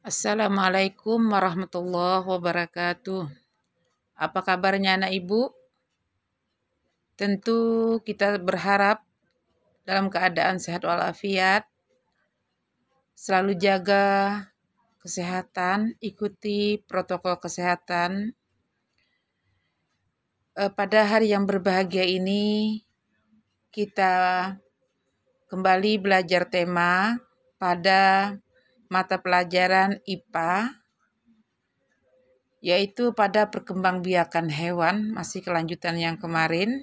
Assalamualaikum warahmatullahi wabarakatuh. Apa kabarnya anak ibu? Tentu kita berharap dalam keadaan sehat walafiat, selalu jaga kesehatan, ikuti protokol kesehatan. Pada hari yang berbahagia ini, kita kembali belajar tema pada mata pelajaran IPA, yaitu pada perkembangbiakan hewan, masih kelanjutan yang kemarin.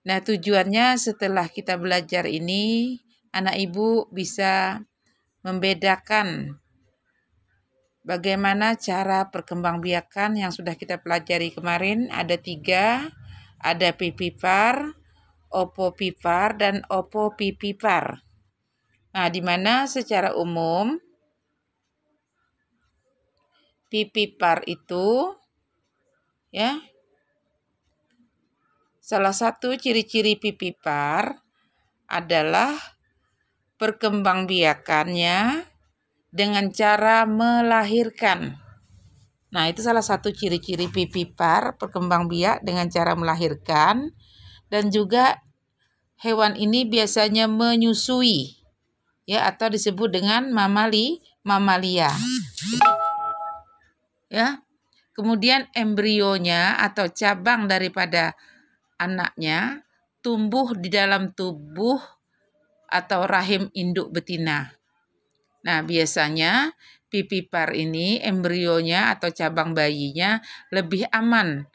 Nah, tujuannya setelah kita belajar ini, anak ibu bisa membedakan bagaimana cara perkembangbiakan yang sudah kita pelajari kemarin. Ada 3, ada pipipar, opopipar, dan opopipipar. Nah, di mana secara umum pipipar itu salah satu ciri-ciri pipipar adalah perkembangbiakannya dengan cara melahirkan. Nah, itu salah satu ciri-ciri pipipar, perkembangbiak dengan cara melahirkan, dan juga hewan ini biasanya menyusui, atau disebut dengan mamalia. Kemudian embrionya atau cabang daripada anaknya tumbuh di dalam tubuh atau rahim induk betina. Nah, biasanya pipipar ini embrionya atau cabang bayinya lebih aman.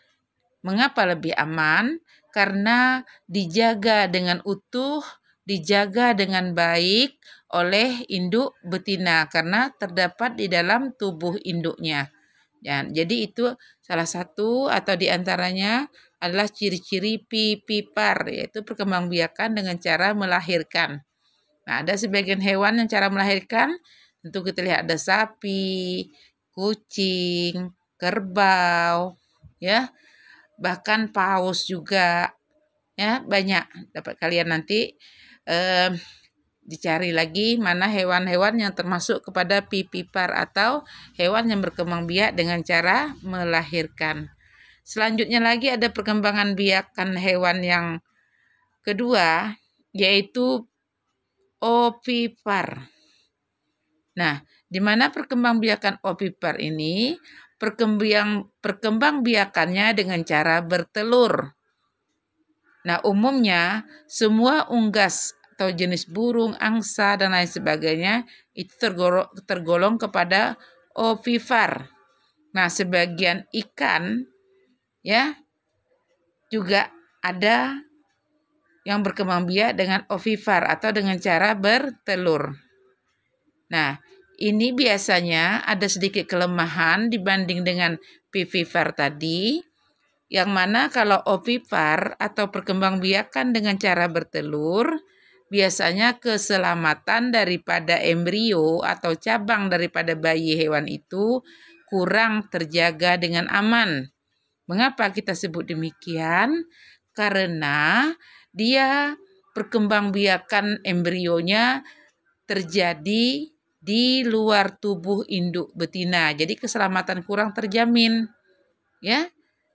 Mengapa lebih aman? Karena dijaga dengan utuh, dijaga dengan baik oleh induk betina karena terdapat di dalam tubuh induknya. Jadi itu salah satu atau diantaranya adalah ciri-ciri pipipar, yaitu perkembangbiakan dengan cara melahirkan. Nah, ada sebagian hewan yang cara melahirkan, tentu kita lihat ada sapi, kucing, kerbau, bahkan paus juga, banyak. Dapat kalian nanti dicari lagi mana hewan-hewan yang termasuk kepada pipipar atau hewan yang berkembang biak dengan cara melahirkan. Selanjutnya lagi ada perkembangan biakan hewan yang kedua, yaitu opipar. Nah, di mana perkembangbiakan opipar ini? Perkembangbiakannya dengan cara bertelur. Nah, umumnya semua unggas atau jenis burung, angsa, dan lain sebagainya itu tergolong kepada opipar. Nah, sebagian ikan juga ada yang berkembang biak dengan ovipar atau dengan cara bertelur. Nah, ini biasanya ada sedikit kelemahan dibanding dengan pipipar tadi, yang mana kalau ovipar atau perkembangbiakan dengan cara bertelur, biasanya keselamatan daripada embrio atau cabang daripada bayi hewan itu kurang terjaga dengan aman. Mengapa kita sebut demikian? Karena dia perkembangbiakan embrionya terjadi di luar tubuh induk betina. Jadi keselamatan kurang terjamin.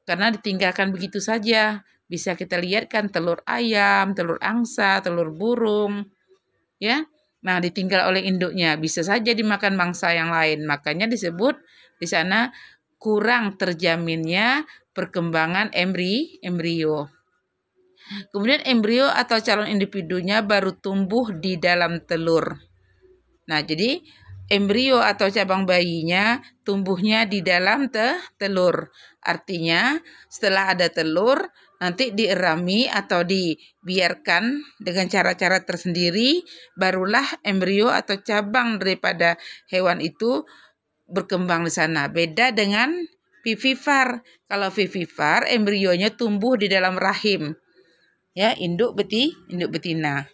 Karena ditinggalkan begitu saja. Bisa kita lihat kan telur ayam, telur angsa, telur burung. Nah, ditinggal oleh induknya. Bisa saja dimakan mangsa yang lain. Makanya disebut di sana kurang terjaminnya perkembangan embrio. Kemudian embrio atau calon individunya baru tumbuh di dalam telur. Nah, jadi embrio atau cabang bayinya tumbuhnya di dalam telur. Artinya setelah ada telur, nanti dierami atau dibiarkan dengan cara-cara tersendiri, barulah embrio atau cabang daripada hewan itu berkembang di sana. Beda dengan pipipar. Kalau pipipar, embrionya tumbuh di dalam rahim. Induk betina.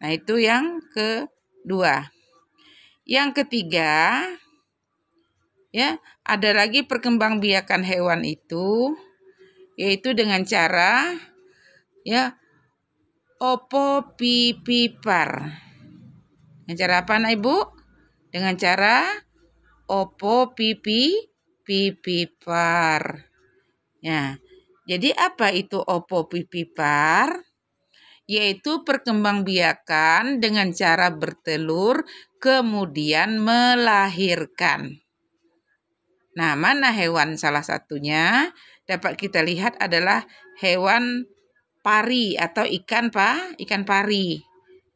Nah, itu yang kedua. Yang ketiga, ada lagi perkembangbiakan hewan itu, yaitu dengan cara opopipipar. Dengan cara apa, anak ibu? Dengan cara opo pipipar. Ya, jadi apa itu opo pipipar? Yaitu perkembangbiakan dengan cara bertelur kemudian melahirkan. Nah, mana hewan salah satunya? Dapat kita lihat adalah hewan pari atau ikan pari.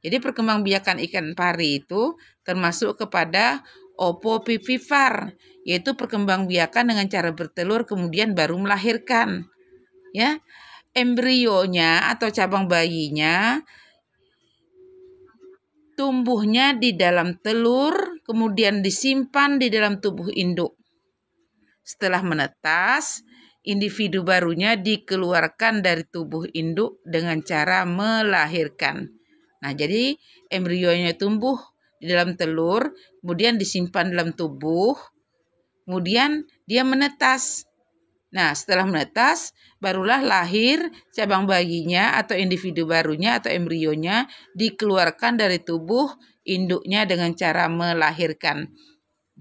Jadi perkembangbiakan ikan pari itu termasuk kepada opopipipar, yaitu perkembangbiakan dengan cara bertelur kemudian baru melahirkan. Ya, embrionya atau cabang bayinya tumbuhnya di dalam telur, kemudian disimpan di dalam tubuh induk. Setelah menetas, individu barunya dikeluarkan dari tubuh induk dengan cara melahirkan. Nah, jadi embrionya tumbuh di dalam telur, kemudian disimpan dalam tubuh, kemudian dia menetas. Nah, setelah menetas, barulah lahir cabang bayinya atau individu barunya atau embrionya dikeluarkan dari tubuh induknya dengan cara melahirkan.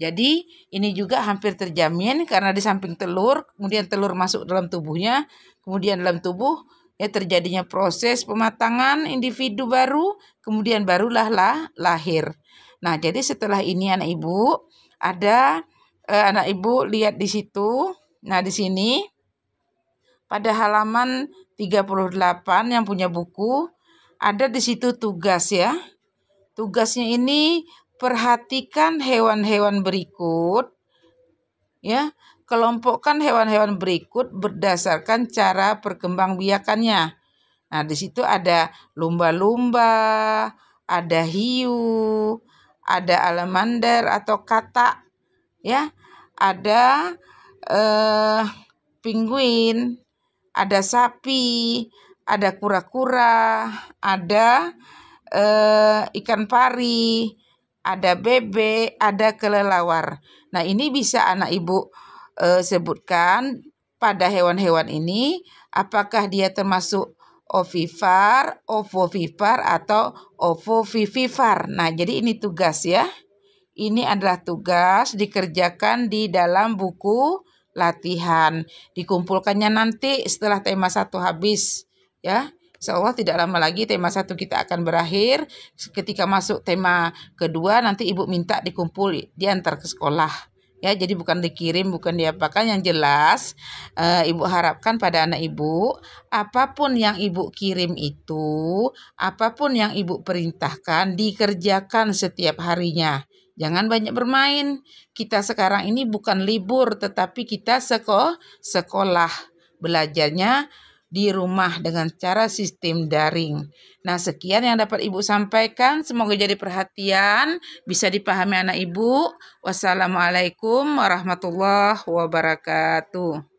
Jadi ini juga hampir terjamin karena di samping telur, kemudian telur masuk dalam tubuhnya, kemudian dalam tubuh ya terjadinya proses pematangan individu baru, kemudian barulah lahir. Nah, jadi setelah ini anak ibu ada anak ibu lihat di situ. Nah, di sini pada halaman 38 yang punya buku ada di situ tugas ya. Tugasnya ini perhatikan hewan-hewan berikut ya. Kelompokkan hewan-hewan berikut berdasarkan cara perkembangbiakannya. Nah, di situ ada lumba-lumba, ada hiu, ada alamander atau katak ya. Ada penguin, ada sapi, ada kura-kura, ada ikan pari, ada bebek, ada kelelawar. Nah, ini bisa anak ibu sebutkan pada hewan-hewan ini apakah dia termasuk ovipar, ovovipar, atau ovovivipar. Nah, jadi ini tugas ya. Ini adalah tugas dikerjakan di dalam buku latihan. Dikumpulkannya nanti setelah tema 1 habis ya. Insya Allah tidak lama lagi tema 1 kita akan berakhir. Ketika masuk tema kedua nanti ibu minta dikumpul diantar ke sekolah. Ya, jadi bukan dikirim, bukan diapakan. Yang jelas ibu harapkan pada anak ibu, apapun yang ibu kirim itu, apapun yang ibu perintahkan dikerjakan setiap harinya. Jangan banyak bermain. Kita sekarang ini bukan libur, tetapi kita sekolah. Belajarnya di rumah dengan cara sistem daring. Nah, sekian yang dapat ibu sampaikan. Semoga jadi perhatian, bisa dipahami anak ibu. Wassalamualaikum warahmatullahi wabarakatuh.